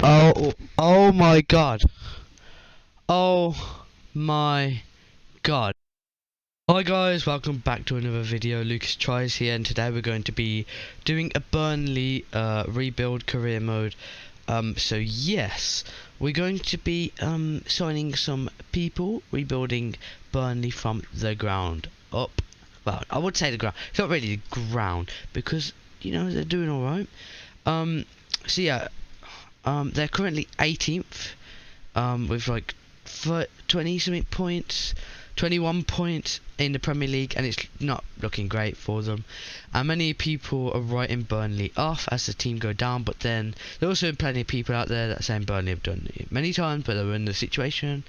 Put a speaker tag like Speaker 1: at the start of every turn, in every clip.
Speaker 1: Oh my god. Oh my god. Hi guys, welcome back to another video. Lucas Tries here, and today we're going to be doing a Burnley rebuild career mode. So yes, we're going to be signing some people, rebuilding Burnley from the ground up. Well, I would say the ground. It's not really the ground because you know they're doing all right. So yeah, they're currently 18th, with like 20 something points, 21 points in the Premier League, and it's not looking great for them. And many people are writing Burnley off as the team go down, but then there are also plenty of people out there that are saying Burnley have done it many times, but they were in the situation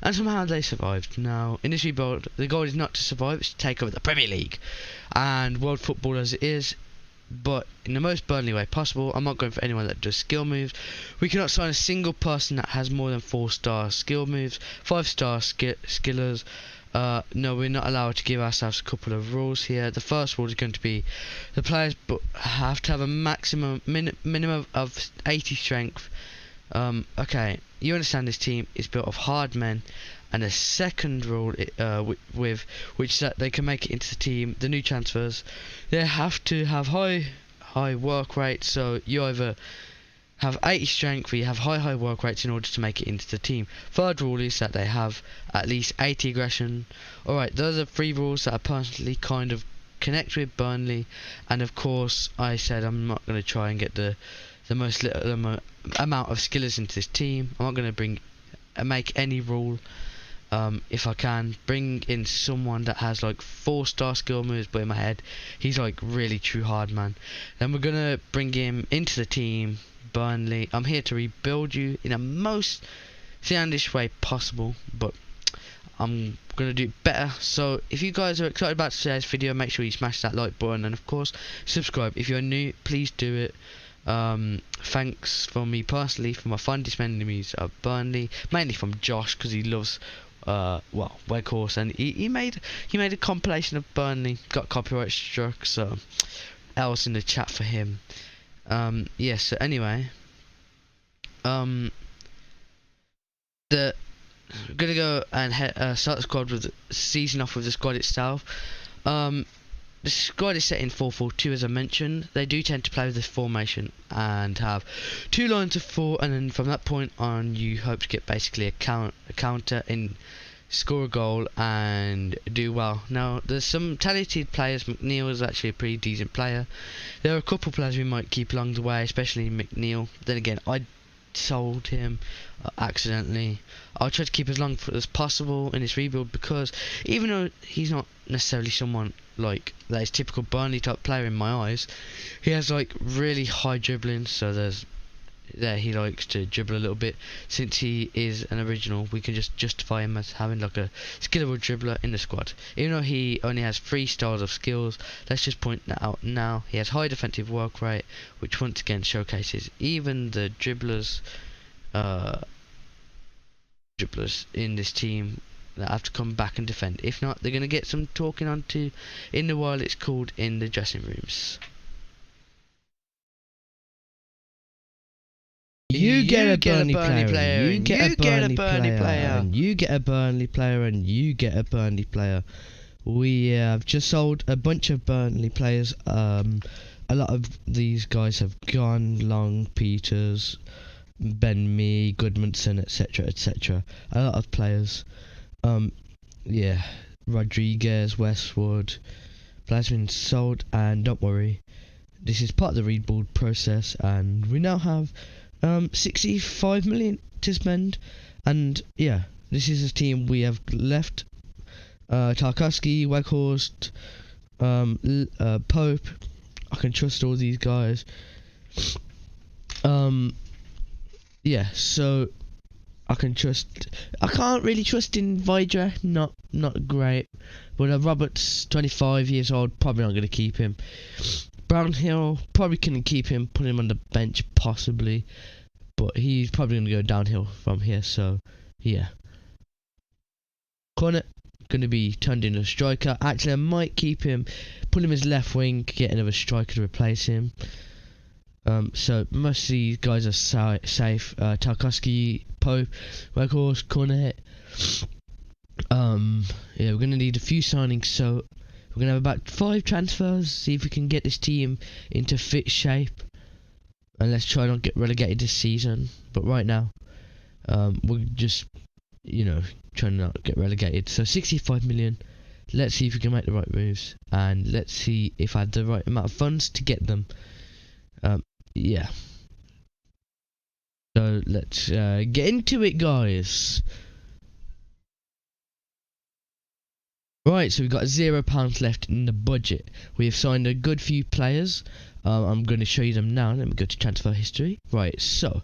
Speaker 1: and somehow they survived. Now in this rebuild, the goal is not to survive, it's to take over the Premier League and world football as it is, but in the most Burnley way possible. I'm not going for anyone that does skill moves. We cannot sign a single person that has more than 4-star skill moves, 5-star skillers. No, we're not allowed to give ourselves a couple of rules here. The first rule is going to be the players have to have a minimum of 80 strength. Okay, you understand this team is built of hard men. And the second rule, which is that they can make it into the team, the new transfers, they have to have high work rate. So you either have 80 strength or you have high work rates in order to make it into the team. Third rule is that they have at least 80 aggression. Alright, those are 3 rules that I personally kind of connect with Burnley. And of course, I said I'm not going to try and get the most little amount of skillers into this team. I'm not going to make any rule. If I can bring in someone that has like 4-star skill moves, but in my head he's like really true hard man, then we're gonna bring him into the team. Burnley, I'm here to rebuild you in a most soundish way possible, but I'm gonna do better. So if you guys are excited about today's video, make sure you smash that like button, and of course subscribe. If you're new, please do it. Thanks from me personally for my fondest memories of Burnley, mainly from Josh because he loves Weghorse, and he made a compilation of Burnley, got copyright struck, so else in the chat for him. Yes, so anyway, we're gonna go and start the squad with the season off with the squad itself. The squad is set in 4-4-2 as I mentioned. They do tend to play with this formation and have 2 lines of 4, and then from that point on you hope to get basically a counter and score a goal and do well. Now there's some talented players. McNeil is actually a pretty decent player. There are a couple players we might keep along the way, especially McNeil. Then again, I sold him accidentally. I'll try to keep as long as possible in this rebuild, because even though he's not necessarily someone like that is typical Burnley type player in my eyes, he has like really high dribbling, so he likes to dribble a little bit. Since he is an original, we can just justify him as having like a skillable dribbler in the squad. Even though he only has 3 stars of skills, let's just point that out now. He has high defensive work rate, which once again showcases even the dribblers in this team that have to come back and defend. If not, they're going to get some talking on to in the while it's called in the dressing rooms.
Speaker 2: You get a Burnley player, you get a Burnley player, and you get a Burnley player, and you get a Burnley player. We have just sold a bunch of Burnley players. A lot of these guys have gone. Long, Peters, Ben Mee, Goodmanson, etc, etc. A lot of players. Yeah, Rodriguez, Westwood, players have been sold, and don't worry, this is part of the rebuild process, and we now have 65 million to spend. And yeah, this is a team we have left. Tarkowski, Weghorst, Pope. I can trust all these guys. Yeah, so I can't really trust in Vidra, not great. But Roberts, 25 years old, probably not going to keep him. Brownhill, probably couldn't keep him, put him on the bench possibly, but he's probably going to go downhill from here, so yeah. Cornet, going to be turned into a striker. Actually, I might keep him, put him as left wing, get another striker to replace him. So most of these guys are safe. Tarkowski, Pope, Weghorst, Cornet. Yeah, we're gonna need a few signings, so we're gonna have about 5 transfers. See if we can get this team into fit shape, and let's try not get relegated this season. But right now, we're just, trying not to get relegated. So 65 million. Let's see if we can make the right moves, and let's see if I have the right amount of funds to get them. Yeah. So let's get into it, guys. Right, so we've got £0 left in the budget. We have signed a good few players. I'm going to show you them now. Let me go to transfer history. Right, so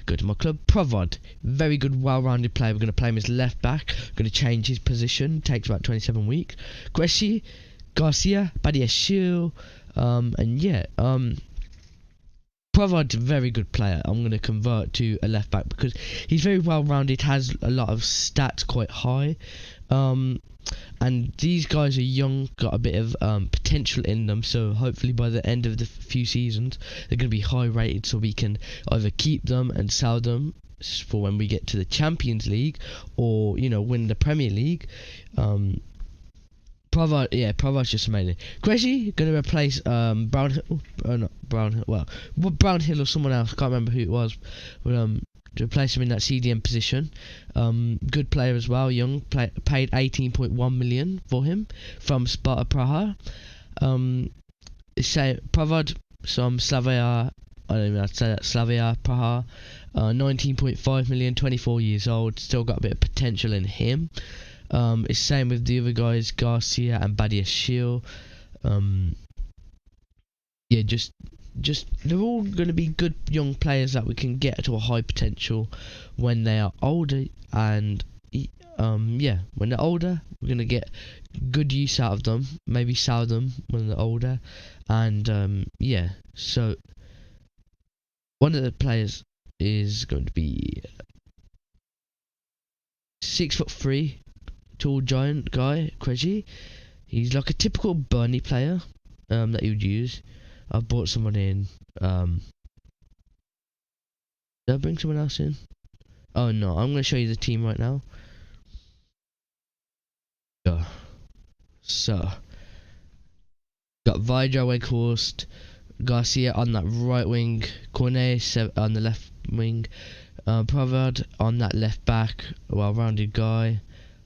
Speaker 2: go to my club. Provod, very good, well-rounded player. We're going to play him as left back. We're going to change his position. Takes about 27 weeks. Greci, Garcia, Badiashil, and yeah, Provod's a very good player. I'm going to convert to a left back because he's very well-rounded. Has a lot of stats, quite high. And these guys are young, got a bit of potential in them, so hopefully by the end of the few seasons they're going to be high rated, so we can either keep them and sell them for when we get to the Champions League, or win the Premier League. Provod's just amazing. Greci going to replace Brownhill, not Brownhill, well, Brownhill or someone else, can't remember who it was, but to replace him in that CDM position. Good player as well, young, paid 18.1 million for him from Sparta Praha. Provod, some Slavia, I don't even know how to say that, Slavia Praha, 19.5 million, 24 years old, still got a bit of potential in him. It's same with the other guys, Garcia and Badiashil. Yeah, just they're all going to be good young players that we can get to a high potential when they are older, and yeah, when they're older we're going to get good use out of them, maybe sell them when they're older, and yeah, so one of the players is going to be 6'3", tall giant guy, Greci. He's like a typical Burnley player that you would use. I've brought someone in. Did I bring someone else in? Oh no, I'm going to show you the team right now. So got Vidra, Weghorst, Garcia on that right wing, Cornet on the left wing, Provod on that left back, well-rounded guy,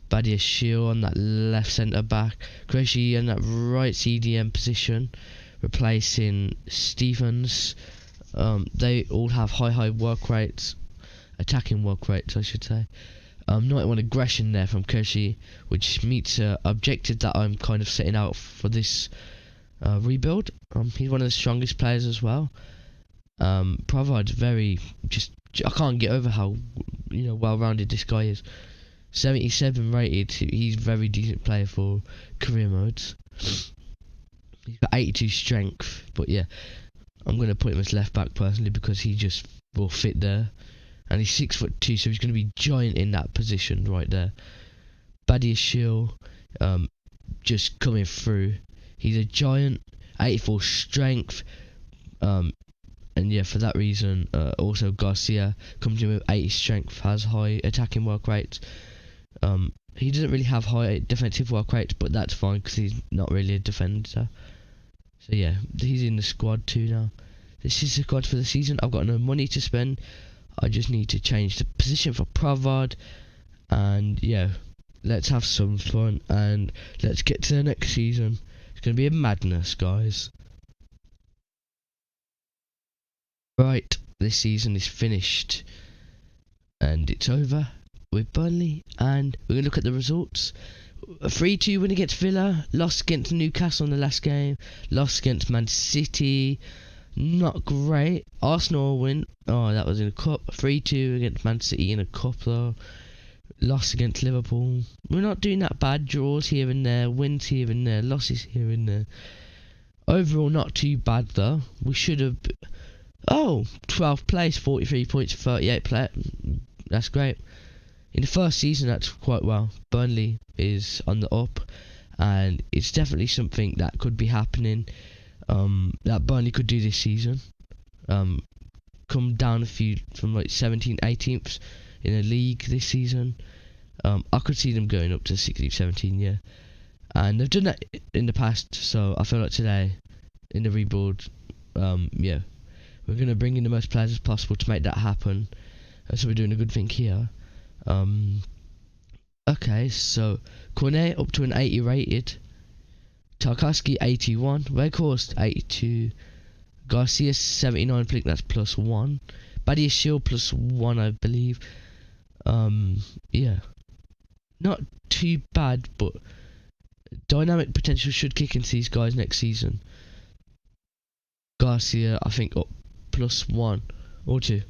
Speaker 2: Badiashil on that left centre back, Greci on that right CDM position, replacing Stephens. They all have high work rates, attacking work rates I should say. 91 aggression there from Greci, which meets an objective that I'm kind of setting out for this rebuild. He's one of the strongest players as well. Provides very, I can't get over how well-rounded this guy is. 77 rated. He's a very decent player for career modes. He's got 82 strength, but yeah, I'm going to put him as left back personally because he just will fit there, and he's 6'2", so he's going to be giant in that position right there. Badiashil, just coming through. He's a giant, 84 strength, and yeah, for that reason, also Garcia comes in with 80 strength, has high attacking work rates. He doesn't really have high defensive work rates, but that's fine because he's not really a defender. So yeah, he's in the squad too now. This is the squad for the season. I've got no money to spend. I just need to change the position for Provod, and yeah, let's have some fun and let's get to the next season. It's going to be a madness, guys. Right, this season is finished and it's over with Burnley, and we're going to look at the results. A 3-2 win against Villa, lost against Newcastle in the last game, lost against Man City, not great. Arsenal win, oh that was in a cup, 3-2 against Man City in a cup though, lost against Liverpool. We're not doing that bad, draws here and there, wins here and there, losses here and there. Overall not too bad though. We should have, 12th place, 43 points, 38 play. That's great. In the first season, that's quite well. Burnley is on the up, and it's definitely something that could be happening, that Burnley could do this season. come down a few from like 17th, 18th in a league this season. I could see them going up to 16th, 17th, yeah. And they've done that in the past, so I feel like today, in the rebuild, yeah, we're going to bring in the most players as possible to make that happen. So we're doing a good thing here. Okay, so Cornet up to an 80 rated. Tarkowski 81. Weghorst 82. Garcia 79, I think that's +1. Badia Shield +1, I believe. Yeah. Not too bad, but dynamic potential should kick into these guys next season. Garcia, I think, up +1 or 2.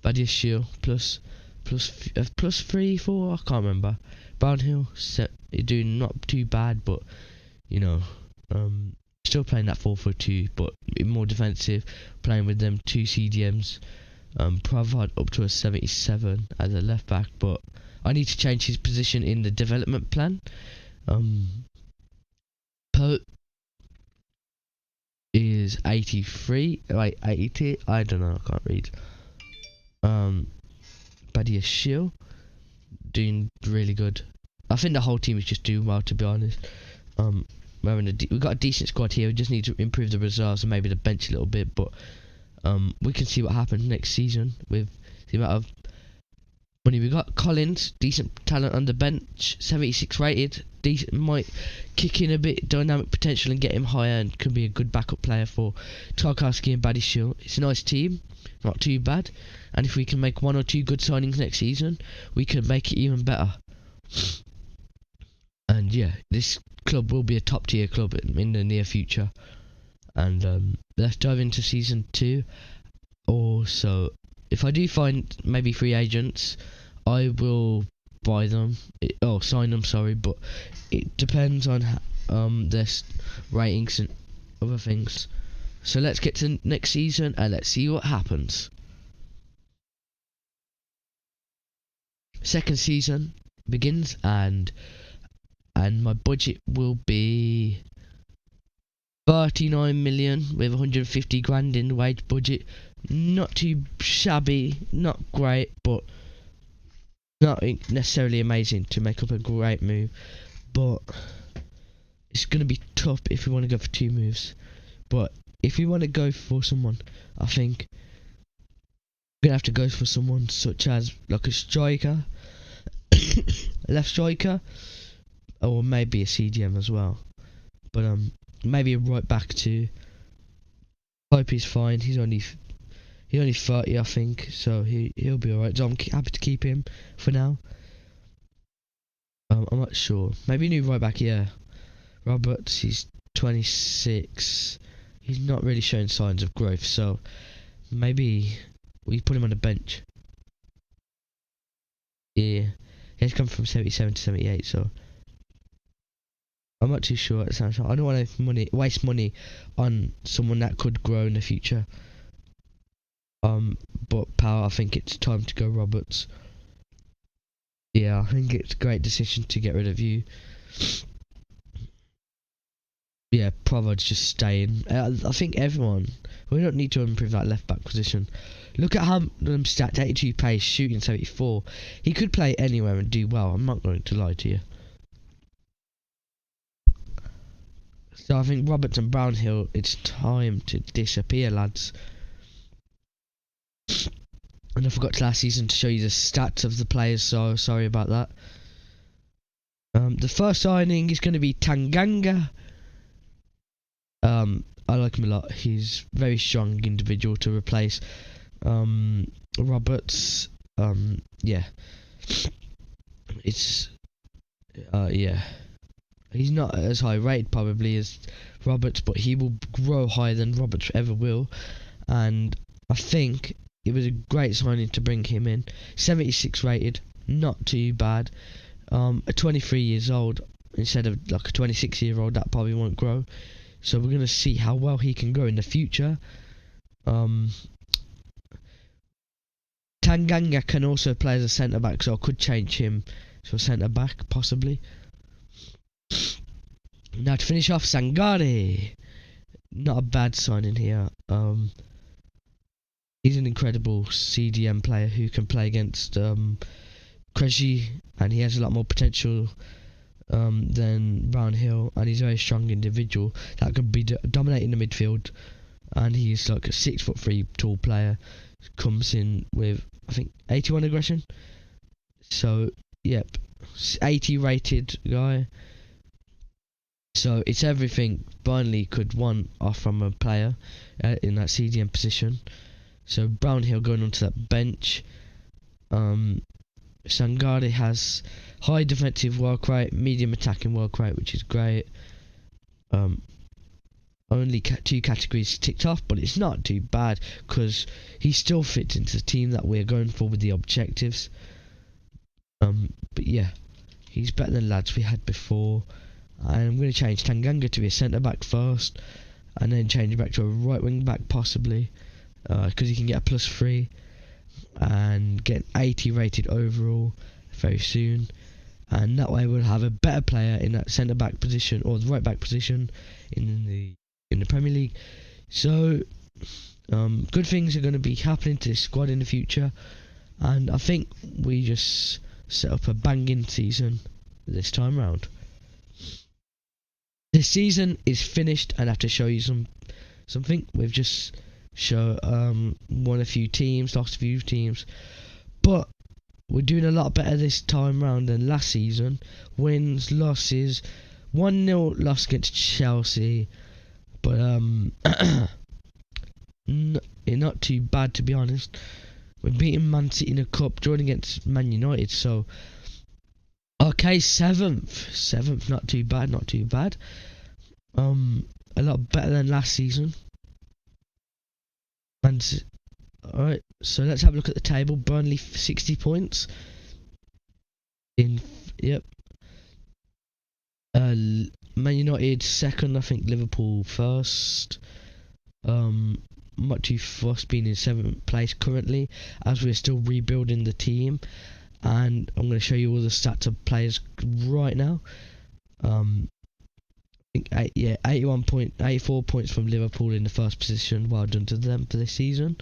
Speaker 2: Badia Shield +3, 4, I can't remember. Brownhill doing not too bad, but you know, still playing that 4-4-2, but more defensive, playing with them 2 CDMs. Provod up to a 77 as a left back, but I need to change his position in the development plan. Pope is 83, right, 80, I don't know, I can't read. Badia Shield doing really good. I think the whole team is just doing well, to be honest. We've got a decent squad here. We just need to improve the reserves and maybe the bench a little bit, but we can see what happens next season with the amount of money we got. Collins, decent talent on the bench, 76 rated, decent, might kick in a bit dynamic potential and get him higher, and could be a good backup player for Tarkowski and Badiashile. It's a nice team, not too bad, and if we can make 1 or 2 good signings next season, we can make it even better. And yeah, this club will be a top tier club in the near future. And let's dive into season 2. Also, if I do find maybe free agents, I will buy them, sign them, sorry, but it depends on their ratings and other things. So let's get to next season and let's see what happens. Second season begins, and my budget will be 39 million with 150 grand in the wage budget. Not too shabby, not great, but not necessarily amazing to make up a great move. But it's going to be tough if we want to go for 2 moves. But if we want to go for someone, I think we're going to have to go for someone such as like a striker, a left striker, or maybe a CDM as well. But maybe a right back too. Hope he's fine. He's only 30, I think, so he'll be alright. So I'm happy to keep him for now. I'm not sure. Maybe a new right back, yeah. Roberts, he's 26. He's not really showing signs of growth, so maybe we put him on the bench. Yeah, he's come from 77 to 78, so I'm not too sure. It sounds like I don't want to waste money on someone that could grow in the future. But Power, I think it's time to go Roberts. Yeah, I think it's a great decision to get rid of you. Yeah, Provod's just staying. I think everyone. We don't need to improve that left back position. Look at how stats: 82 pace, shooting 74. He could play anywhere and do well. I'm not going to lie to you. So I think Roberts and Brownhill, it's time to disappear, lads. And I forgot last season to show you the stats of the players, so sorry about that. The first signing is going to be Tanganga. I like him a lot. He's a very strong individual to replace Roberts. Yeah. It's yeah. He's not as high rated probably as Roberts, but he will grow higher than Roberts ever will. And I think it was a great signing to bring him in. 76 rated, not too bad. 23 years old instead of like a 26-year-old, that probably won't grow. So we're going to see how well he can grow in the future. Tanganga can also play as a centre-back, so I could change him to a centre-back, possibly. Now to finish off, Sangare. not a bad signing here. He's an incredible CDM player who can play against Krejci, and he has a lot more potential than Brownhill, and he's a very strong individual that could be dominating the midfield. And he's like a 6'3" tall player, comes in with I think 81 aggression. So yep, 80 rated guy. So it's everything Burnley could want off from a player in that CDM position. So Brownhill going onto that bench. Sangare has high defensive work rate, medium attacking work rate, which is great. Only 2 categories ticked off, but it's not too bad because he still fits into the team that we're going for with the objectives. But yeah, he's better than lads we had before. And I'm going to change Tanganga to be a centre back first, and then change it back to a right wing back possibly, because he can get a +3 and get 80 rated overall very soon. And that way we'll have a better player in that centre back position or the right back position in the Premier League. So good things are going to be happening to this squad in the future, and I think we just set up a banging season this time round. This season is finished, and I have to show you something. We've just won a few teams, lost a few teams, but we're doing a lot better this time round than last season. Wins, losses, 1-0 loss against Chelsea, but not too bad, to be honest. We're beating Man City in a cup, drawing against Man United, so okay, 7th, not too bad. A lot better than last season. And alright, so let's have a look at the table. Burnley 60 points. Man United second, I think Liverpool first. Not too fussed being in 7th place currently, as we're still rebuilding the team. And I'm going to show you all the stats of players right now. I think 84 points from Liverpool in the first position. Well done to them for this season.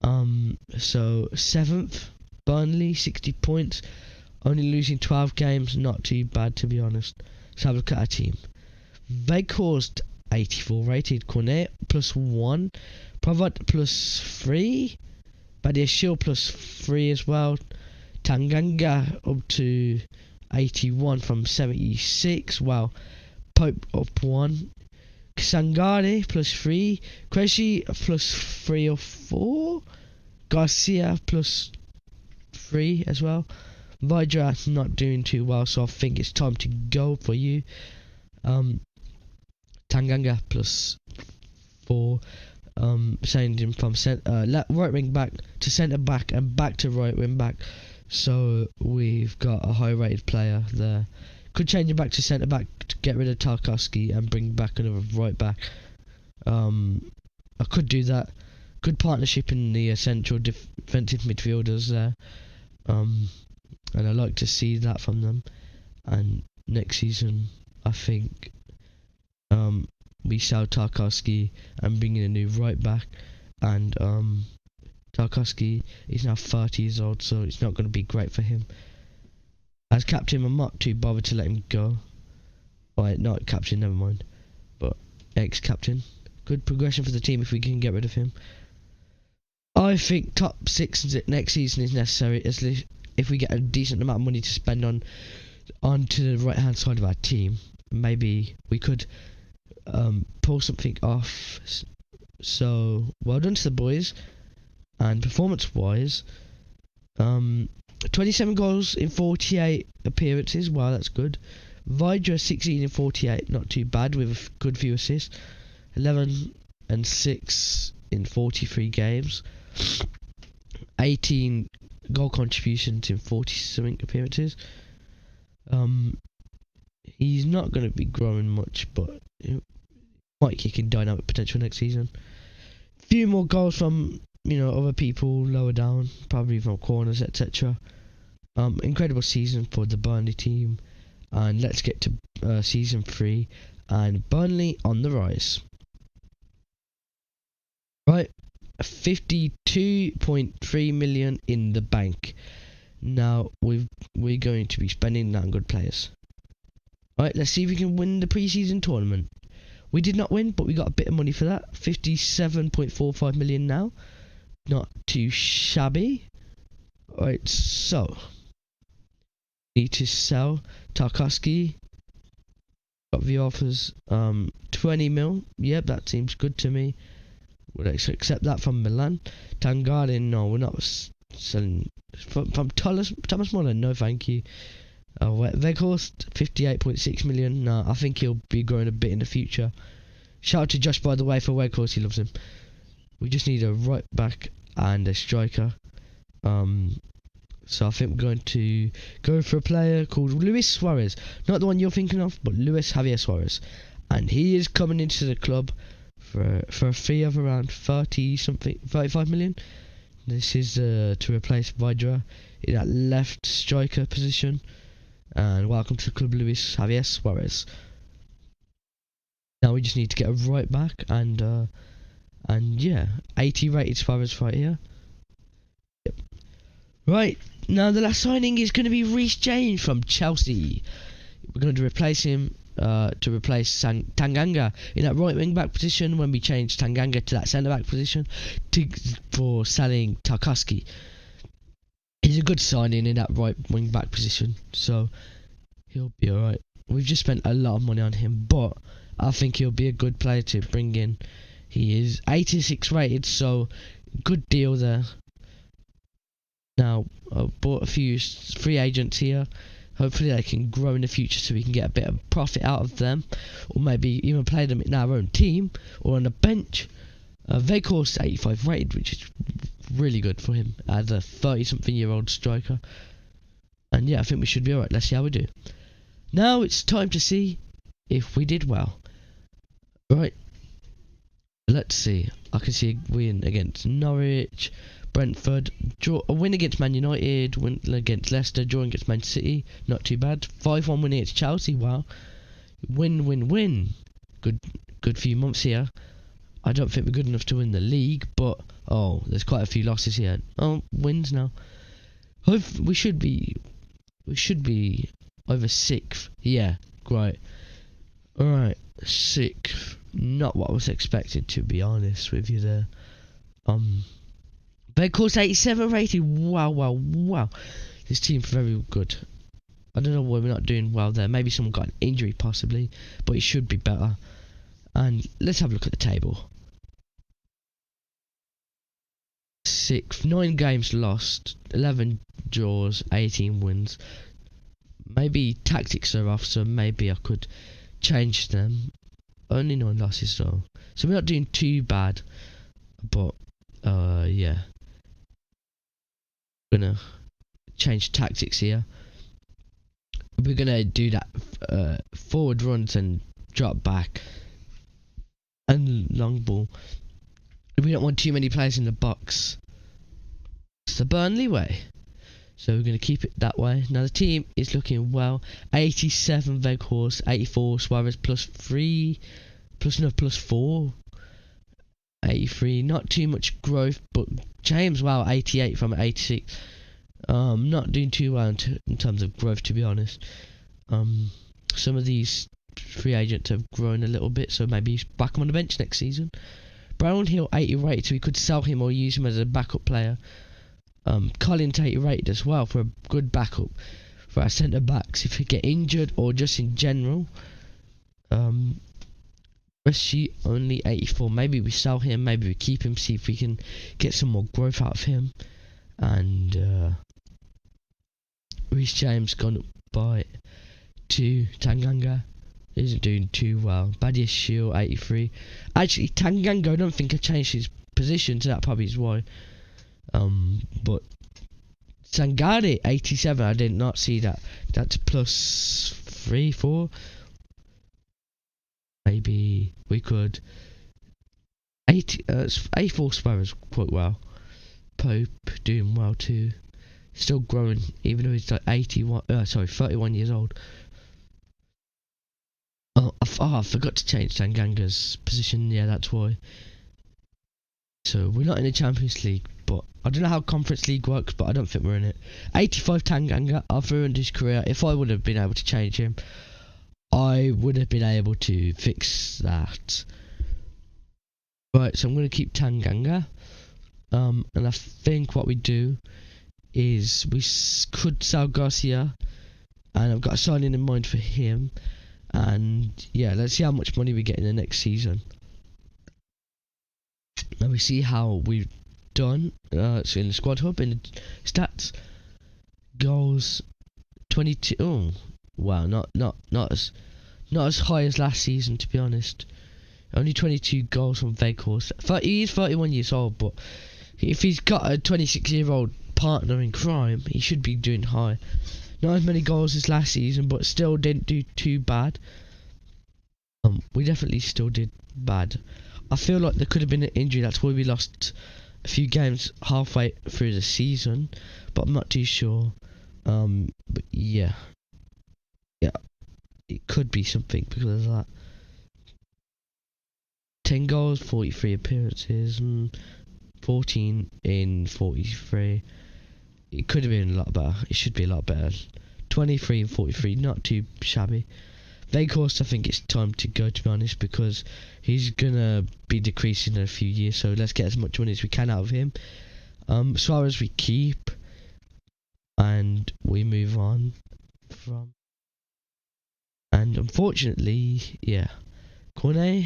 Speaker 2: So 7th, Burnley, 60 points, only losing 12 games. Not too bad, to be honest. Let's have a look at our team. Veghorst 84 rated, Cornet +1, Provot +3, Badiashile +3 as well. Tanganga up to 81 from 76. Wow. Pope up 1. Sangare +3. Krejci +3 or 4. Garcia +3 as well. Vidra not doing too well, so I think it's time to go for you. Tanganga +4. Changing him from right wing back to centre back and back to right wing back. So we've got a high rated player there. Could change him back to centre back to get rid of Tarkowski and bring back another right back. I could do that. Good partnership in the central defensive midfielders there. And I like to see that from them. And next season, I think we sell Tarkowski and bring in a new right back. And Tarkowski is now 30 years old, so it's not going to be great for him. As captain, I'm not too bothered to let him go. Right, not captain, never mind. But ex-captain. Good progression for the team if we can get rid of him. I think top 6 next season is necessary, if we get a decent amount of money to spend onto the right hand side of our team. Maybe we could pull something off. So well done to the boys. And performance wise, 27 goals in 48 appearances. Wow, that's good. Vidra 16 in 48, not too bad, with a good few assists. 11 and 6 in 43 games. 18 goal contributions in 40 something appearances. He's not going to be growing much, but he might kick in dynamic potential next season. Few more goals from other people lower down, probably from corners, etc. Incredible season for the Burnley team, and let's get to season 3 and Burnley on the rise. 52.3 million in the bank. Now we're going to be spending that on good players. Right, let's see if we can win the pre-season tournament. We did not win, but we got a bit of money for that. 57.45 million now. Not too shabby. Right, so need to sell Tarkowski. Got the offers. 20 mil. Yep, that seems good to me. Would I accept that from Milan? Tangardin, no, we're not selling. From Thomas Muller, no thank you. Weghorst, 58.6 million. No, I think he'll be growing a bit in the future. Shout out to Josh, by the way, for Weghorst, he loves him. We just need a right back and a striker. So I think we're going to go for a player called Luis Suarez. Not the one you're thinking of, but Luis Javier Suarez. And he is coming into the club for a fee of around 35 million. This is to replace Vidra in that left striker position. And welcome to the club, Luis Javier Suarez. Now we just need to get a right back and yeah, 80 rated Suarez right here. Yep. Right, now the last signing is going to be Reece James from Chelsea. We're going to replace him to replace Tanganga in that right wing back position when we change Tanganga to that centre back position for selling Tarkowski. He's a good signing in that right wing back position, so he'll be alright. We've just spent a lot of money on him, but I think he'll be a good player to bring in. He is 86 rated, so good deal there. Now, I bought a few free agents here. Hopefully they can grow in the future so we can get a bit of profit out of them, or maybe even play them in our own team or on the bench. Weghorst 85 rated, which is really good for him as a 30-something-year-old striker. And yeah, I think we should be alright. Let's see how we do. Now it's time to see if we did well. Right. Let's see. I can see a win against Norwich, Brentford, a win against Man United, win against Leicester, draw against Man City. Not too bad. 5-1 win against Chelsea. Wow. Win. Good few months here. I don't think we're good enough to win the league, but oh, there's quite a few losses here. Oh, wins now. We should be over 6th. Yeah, great. Alright, 6th. Not what I was expected, to be honest with you there. Weghorst 87 rated. Wow. This team's very good. I don't know why we're not doing well there. Maybe someone got an injury possibly, but it should be better. And let's have a look at the table. 6th, 9 games lost, 11 draws, 18 wins. Maybe tactics are off, so maybe I could change them. Only 9 losses though, so we're not doing too bad. But yeah, gonna change tactics here. We're gonna do that forward runs and drop back and long ball. We don't want too many players in the box. It's the Burnley way, so we're going to keep it that way. Now the team is looking well. 87 Weghorst, 84 Suarez, plus 4. 83, not too much growth, but James, wow, 88 from 86. Not doing too well in terms of growth, to be honest. Some of these free agents have grown a little bit, so maybe he's back on the bench next season. Brownhill 80 rated, so we could sell him or use him as a backup player. Collins 80 rated as well for a good backup for our centre backs if we get injured or just in general. Reshi only 84. Maybe we sell him, maybe we keep him, see if we can get some more growth out of him. And Reece James gone up by 2. Tanganga isn't doing too well. Badia's Shield 83. Actually, Tanganga, I don't think I changed his position, so that probably is why. But Sangare 87, I did not see that. That's plus 3, 4. Maybe we could 84 Sparrows quite well. Pope doing well too. Still growing, even though he's like 31 years old. Oh, I forgot to change Tanganga's position. Yeah, that's why. So we're not in the Champions League, but I don't know how Conference League works, but I don't think we're in it. 85 Tanganga, I've ruined his career. If I would have been able to change him, I would have been able to fix that. Right, so I'm going to keep Tanganga. And I think what we do is we could sell Garcia, and I've got a signing in mind for him. And yeah, let's see how much money we get in the next season. And we see how we've done. So in the squad hub, in the stats, goals 22. Oh, wow, not as high as last season, to be honest. Only 22 goals from Weghorst. He is 31 years old, but if he's got a 26-year-old partner in crime, he should be doing high. Not as many goals as last season, but still didn't do too bad. We definitely still did bad. I feel like there could have been an injury. That's why we lost a few games halfway through the season, but I'm not too sure. But yeah, it could be something because of that. 10 goals, 43 appearances, 14 in 43. It could have been a lot better. It should be a lot better. 23 and 43, not too shabby. Weghorst, I think it's time to go, to be honest, because he's gonna be decreasing in a few years. So let's get as much money as we can out of him. Suarez we keep, and we move on from. And unfortunately, yeah, Cornet,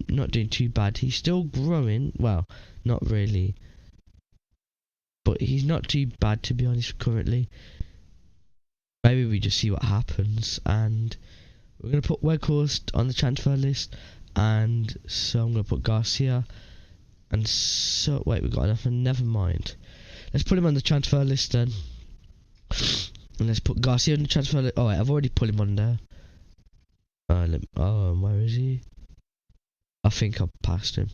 Speaker 2: not doing too bad. He's still growing. Well, not really, but he's not too bad, to be honest, currently. Maybe we just see what happens, and we're going to put Weghorst on the transfer list, and so I'm going to put Garcia, and so, wait, we've got enough, and never mind. Let's put him on the transfer list then, and let's put Garcia on the transfer list. Oh wait, I've already put him on there. Where is he? I think I've passed him.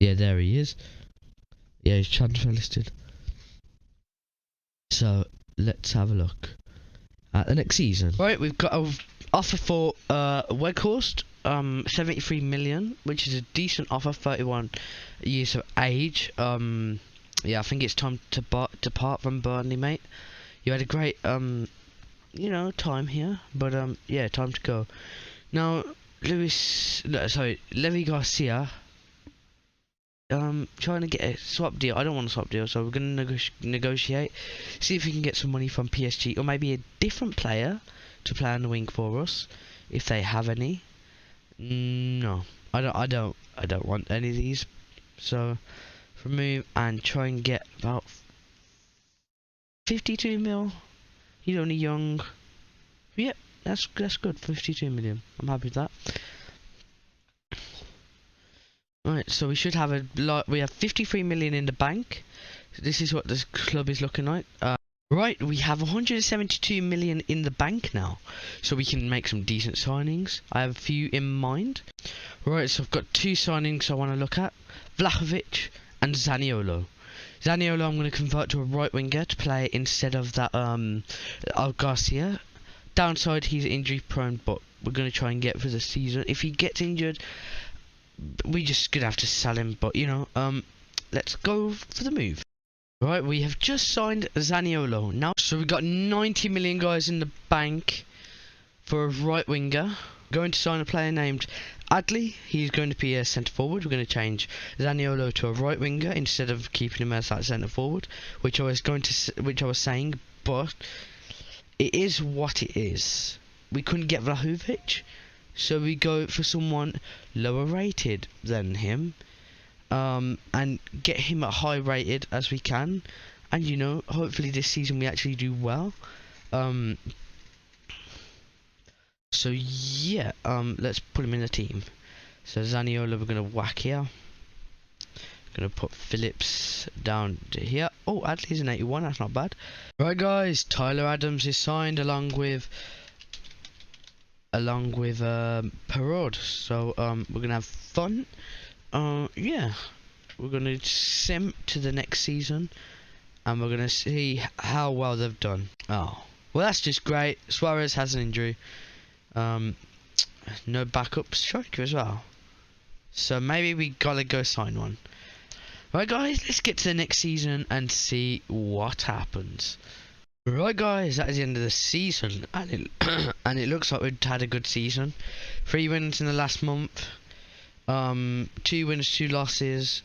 Speaker 2: Yeah, there he is. Yeah, he's transfer listed. So let's have a look at the next season. Right, we've got an offer for Weghorst, 73 million, which is a decent offer, 31 years of age. Yeah, I think it's time to depart from Burnley, mate. You had a great you know, time here, but yeah, time to go. Now, Levi Garcia, trying to get a swap deal. I don't want a swap deal, so we're going to negotiate, see if we can get some money from PSG, or maybe a different player to play on the wing for us, if they have any. No, I don't want any of these. So remove and try and get about 52 mil. He's only young. Yep, that's good. 52 million. I'm happy with that. Right, so we should have a lot. We have 53 million in the bank. This is what this club is looking like. Right, we have 172 million in the bank now, so we can make some decent signings. I have a few in mind. Right, so I've got two signings I want to look at: Vlahovic and Zaniolo. Zaniolo, I'm going to convert to a right winger to play instead of that Garcia. Downside, he's injury prone, but we're going to try and get for the season. If he gets injured, we just gonna have to sell him, but you know, let's go for the move. Right, we have just signed Zaniolo now, so we've got 90 million guys in the bank for a right winger. Going to sign a player named Adley. He's going to be a centre forward. We're going to change Zaniolo to a right winger instead of keeping him as that centre forward, which I was saying, but it is what it is. We couldn't get Vlahovic, so we go for someone lower rated than him, and get him at high rated as we can, and you know, hopefully this season we actually do well. So yeah, let's put him in the team. So Zaniolo we're gonna whack here. Gonna put Phillips down to here. Oh, Adley's an 81, that's not bad. Right guys, Tyler Adams is signed along with Perraud. So we're gonna have fun. Yeah, we're gonna sim to the next season, and we're gonna see how well they've done. Oh, well, that's just great. Suarez has an injury. No backup striker as well.
Speaker 1: So maybe we gotta go sign one. Right guys, let's get to the next season and see what happens. Right guys, that is the end of the season, and it and it looks like we've had a good season. 3 wins in the last month, 2 wins, 2 losses.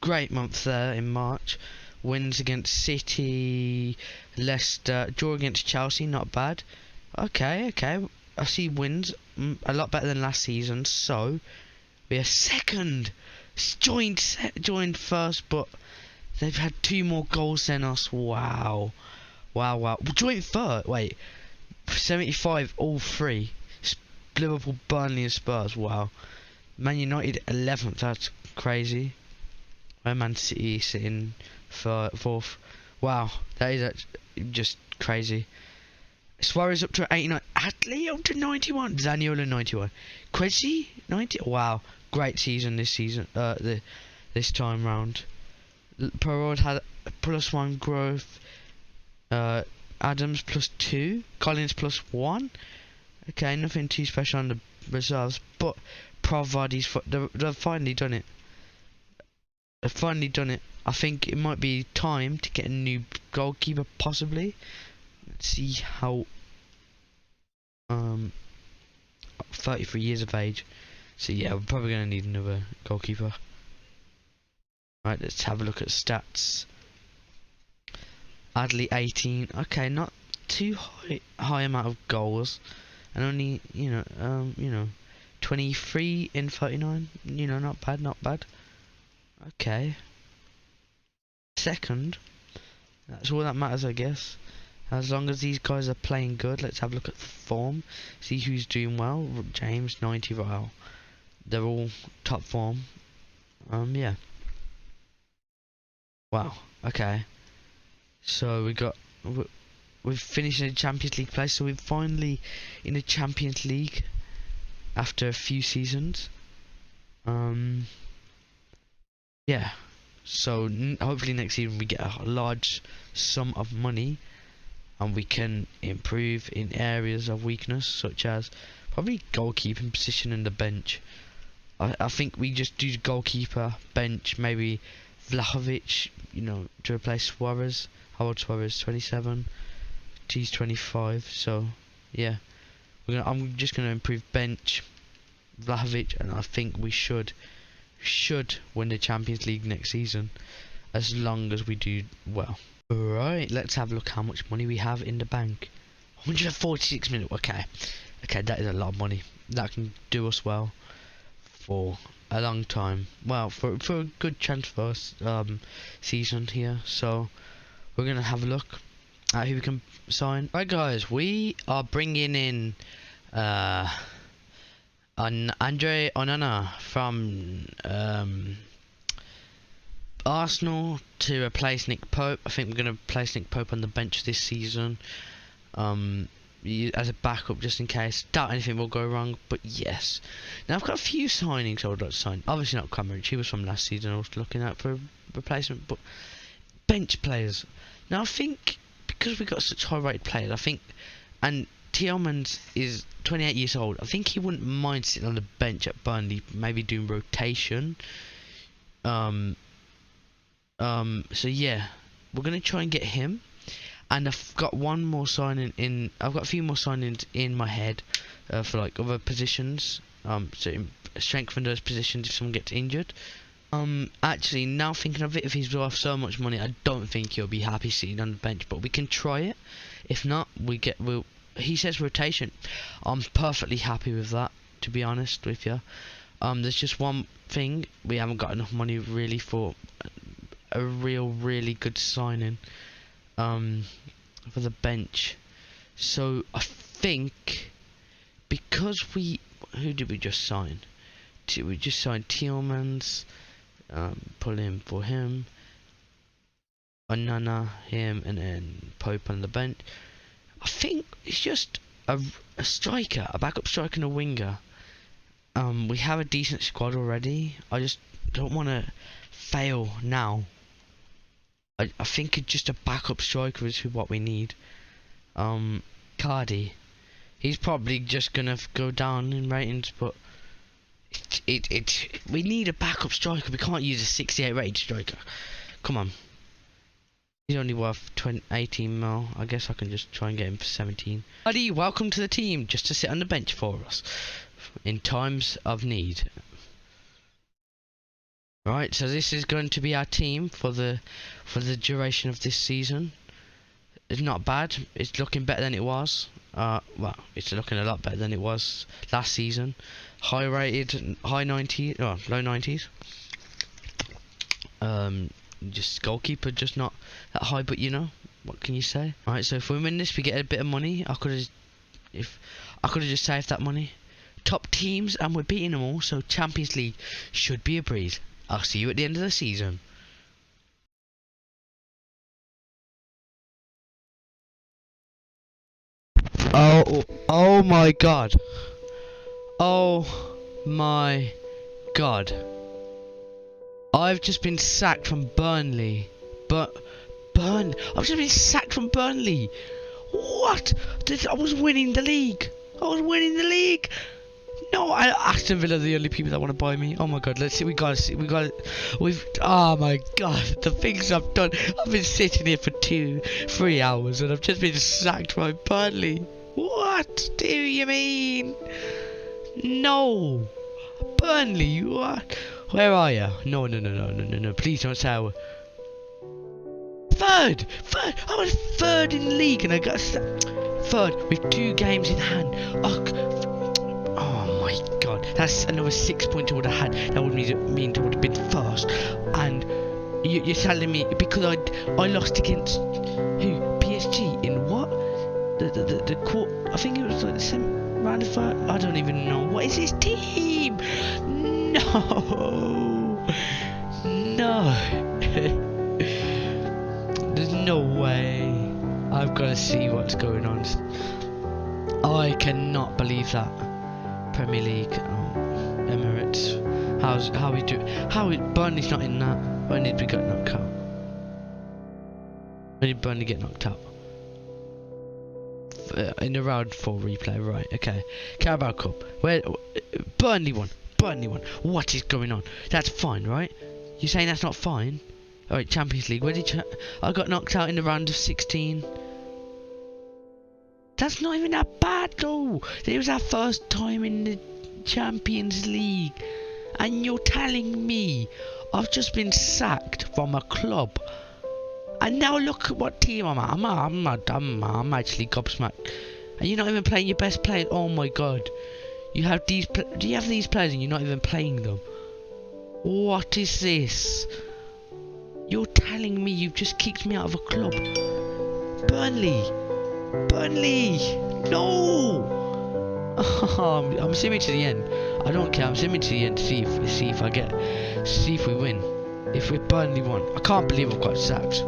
Speaker 1: Great month there in March. Wins against City, Leicester, draw against Chelsea, not bad. Okay, I see wins a lot better than last season. So we are second, joined first, but they've had 2 more goals than us. Wow. Joint third. Wait, 75 all 3. Liverpool, Burnley, and Spurs. Wow. Man United 11th. That's crazy. Man City sitting fourth. Wow, that is just crazy. Suarez up to 89. Adley up to 91. Zaniolo 91. Quincy 90. Wow, great season this season. This time round. Perraud had +1 growth. Adams +2. Collins +1. Okay, nothing too special on the reserves, but Provardi's they've finally done it. I think it might be time to get a new goalkeeper, possibly. Let's see how 33 years of age. So yeah, we're probably gonna need another goalkeeper. Right, let's have a look at stats. Adley 18. Okay, not too high amount of goals, and only 23 in 39. Not bad. Okay. Second. That's all that matters, I guess. As long as these guys are playing good. Let's have a look at form. See who's doing well. James 90. Wow. They're all top form. Yeah. Wow. Okay. So we've finished in the Champions League place. So we're finally in the Champions League after a few seasons. Yeah, so hopefully next season we get a large sum of money, and we can improve in areas of weakness, such as probably goalkeeping position and the bench. I think we just do goalkeeper, bench, maybe Vlahovic, to replace Suarez. How old Suarez? 27. He's 25. So yeah, I'm just gonna improve bench, Vlahovic, and I think we should win the Champions League next season, as long as we do well. Right, let's have a look how much money we have in the bank. 146 million. Okay, that is a lot of money. That can do us well for a long time. Well, for a good transfer season here. So we're gonna have a look at who we can sign. Right, guys, we are bringing in Andre Onana from Arsenal to replace Nick Pope. I think we're going to place Nick Pope on the bench this season as a backup, just in case. Doubt anything will go wrong, but yes. Now I've got a few signings I would like to sign. Obviously not Cameron, he was from last season. I was looking out for a replacement, but bench players. Now I think because we got such high rated players, I think, and Tielemans is 28 years old. I think he wouldn't mind sitting on the bench at Burnley, maybe doing rotation. So yeah, we're gonna try and get him. And I've got one more signing in. I've got a few more signings in my head for like other positions. So strengthen those positions if someone gets injured. Actually, now thinking of it, if he's worth so much money, I don't think he'll be happy sitting on the bench. But we can try it. If not, he says rotation. I'm perfectly happy with that, to be honest with you. There's just one thing, we haven't got enough money really for a really good signing for the bench. So I think because who did we just sign? We just signed Tielemans, pull in for him, Onana, him, and then Pope on the bench. I think it's just a striker, a backup striker and a winger. We have a decent squad already. I just don't want to fail now. I think it's just a backup striker is what we need. Cardi, he's probably just gonna go down in ratings, but We need a backup striker. We can't use a 68 rated striker. Come on. He's only worth 18 mil. I guess I can just try and get him for 17. Buddy, welcome to the team. Just to sit on the bench for us in times of need. Right, so this is going to be our team for the duration of this season. It's not bad. It's looking better than it was. Well, it's looking a lot better than it was last season. High rated, high 90s, oh, low 90s. Just goalkeeper, just not that high, but you know, what can you say? Right, so if we win this, we get a bit of money. I could have just saved that money. Top teams, and we're beating them all. So Champions League should be a breeze. I'll see you at the end of the season. Oh my god. Oh my god. I've just been sacked from Burnley. I've just been sacked from Burnley. What? I was winning the league. No, Aston Villa are the only people that want to buy me. Oh my god, let's see. Oh my god, the things I've done. I've been sitting here for 3 hours and I've just been sacked by Burnley. What do you mean? No, Burnley, what? Where are you? No, please don't say I was third. I was third in the league and I got third with 2 games in hand. Oh my god, that's another 6 points I would have had. That would mean I would have been first. And you're telling me because I lost against who? PSG in what? The court. I think it was like the round of third. I don't even know. What is this team? No. There's no way. I've got to see what's going on. I cannot believe that. Premier League, Emirates. Burnley's not in that? When did we get knocked out? When did Burnley get knocked out? In the round 4 replay, right? Okay. Carabao Cup. Where? Burnley won. What is going on? That's fine, right? You're saying that's not fine? Alright, Champions League. Where did I got knocked out in the round of 16? That's not even that bad though. It was our first time in the Champions League, and you're telling me I've just been sacked from a club, and now look at what team I'm at. I'm actually gobsmacked, and you're not even playing your best player. Oh my god, you have these. Do you have these players and you're not even playing them? What is this? You're telling me you've just kicked me out of a club? Burnley, no! I'm simming to the end. I don't care. I'm simming to the end to see if we win. If we Burnley won, I can't believe I've got sacked.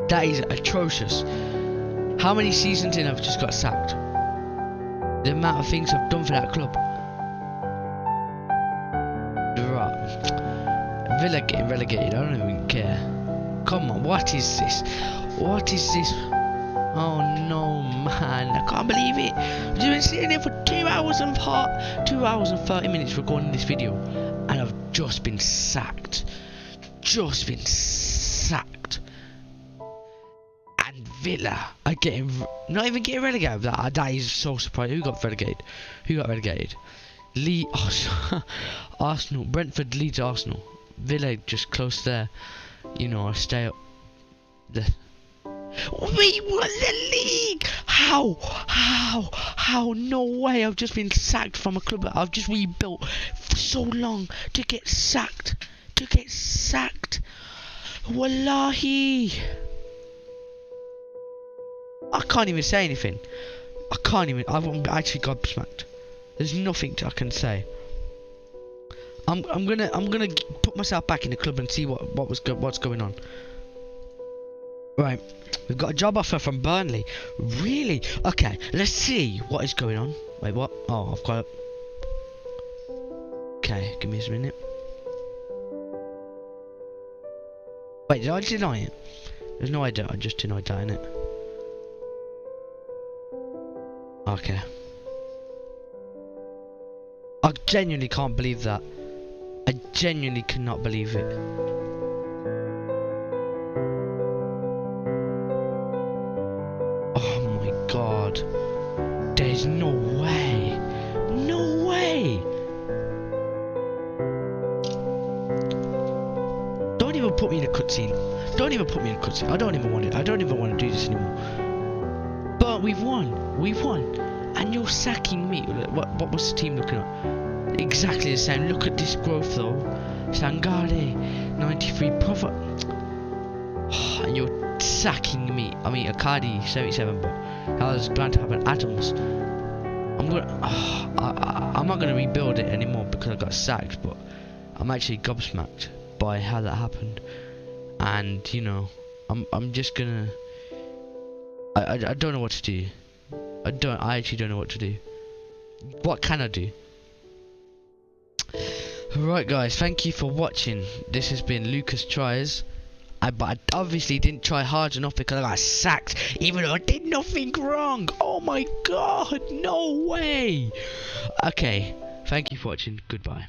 Speaker 1: That is atrocious. How many seasons in I've just got sacked? The amount of things I've done for that club. Right. Villa getting relegated. I don't even care. Come on, what is this? Oh no, man, I can't believe it. I've just been sitting here for 2 hours and 30 minutes recording this video, and I've just been sacked. And Villa are not even getting relegated. That is so surprising. Who got relegated? Arsenal, Brentford, Leeds, Arsenal. Villa just close there. You know, I stay up. We won the league! How? No way! I've just been sacked from a club that I've just rebuilt for so long to get sacked. Wallahi! I can't even say anything. I'm actually gobsmacked. There's nothing I can say. I'm gonna put myself back in the club and see what's going on. Right, we've got a job offer from Burnley. Really? Okay, let's see what is going on. Wait, what? Oh, I've got it. Okay, give me a minute. Wait, did I deny it? There's no idea. I just denied that, innit? Okay. I genuinely can't believe that. I genuinely cannot believe it. Oh my god. There's no way. No way. Don't even put me in a cutscene. Don't even put me in a cutscene. I don't even want it. I don't even want to do this anymore. But we've won. We've won. And you're sacking me. What was the team looking at? Exactly the same. Look at this growth though. Sangare, 93 profit. And you're sacking me. I mean, Akadi, 77, but that was bound to happen. Atoms. I'm not gonna rebuild it anymore because I got sacked, but I'm actually gobsmacked by how that happened. And you know, I'm just gonna. I don't know what to do. I actually don't know what to do. What can I do? Right guys, thank you for watching. This has been Lucas Tries. But I obviously didn't try hard enough because I got sacked even though I did nothing wrong. Oh my god, no way. Okay, thank you for watching. Goodbye.